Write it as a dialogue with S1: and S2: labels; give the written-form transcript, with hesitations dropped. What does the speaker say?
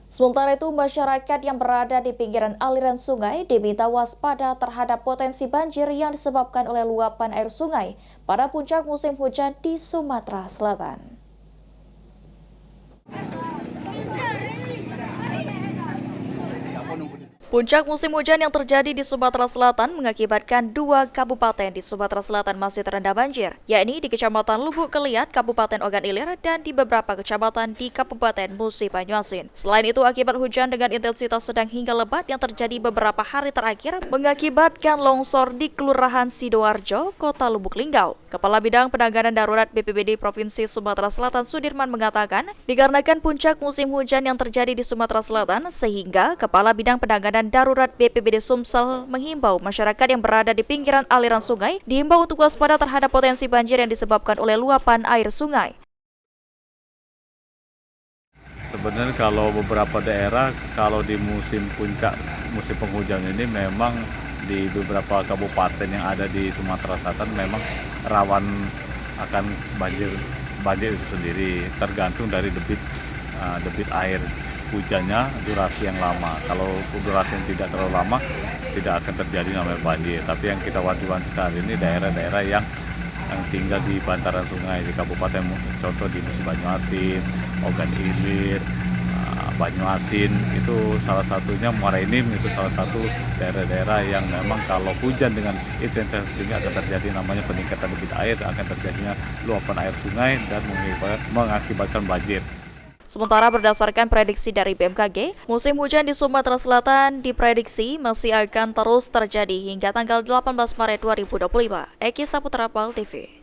S1: Sementara itu, masyarakat yang berada di pinggiran aliran sungai diminta waspada terhadap potensi banjir yang disebabkan oleh luapan air sungai pada puncak musim hujan di Sumatera Selatan. Puncak musim hujan yang terjadi di Sumatera Selatan mengakibatkan 2 kabupaten di Sumatera Selatan masih terendam banjir, yakni di Kecamatan Lubuk Keliat, Kabupaten Ogan Ilir, dan di beberapa kecamatan di Kabupaten Musi Banyuasin. Selain itu, akibat hujan dengan intensitas sedang hingga lebat yang terjadi beberapa hari terakhir mengakibatkan longsor di Kelurahan Sidoarjo, Kota Lubuk Linggau. Kepala Bidang Penanganan Darurat BPBD Provinsi Sumatera Selatan Sudirman mengatakan, dikarenakan puncak musim hujan yang terjadi di Sumatera Selatan, sehingga Kepala Bidang Penanganan Darurat BPBD Sumsel menghimbau masyarakat yang berada di pinggiran aliran sungai dihimbau untuk waspada terhadap potensi banjir yang disebabkan oleh luapan air sungai.
S2: Sebenarnya kalau beberapa daerah, kalau di musim puncak, musim penghujan ini memang di beberapa kabupaten yang ada di Sumatera Selatan memang rawan akan banjir itu sendiri, tergantung dari debit air hujannya, durasi yang lama. Kalau durasi yang tidak terlalu lama, tidak akan terjadi namanya banjir. Tapi yang kita wanti-wanti saat ini daerah-daerah yang tinggal di bantaran sungai di kabupaten, contoh di Musi Banyuasin, Ogan Ilir, Banyuasin, itu salah satunya Muara Enim, itu salah satu daerah-daerah yang memang kalau hujan dengan intensitas tinggi akan terjadi namanya peningkatan debit air, akan terjadinya luapan air sungai dan mengakibatkan banjir.
S1: Sementara berdasarkan prediksi dari BMKG, musim hujan di Sumatera Selatan diprediksi masih akan terus terjadi hingga tanggal 18 Maret 2025. Eki Saputra, PAL TV.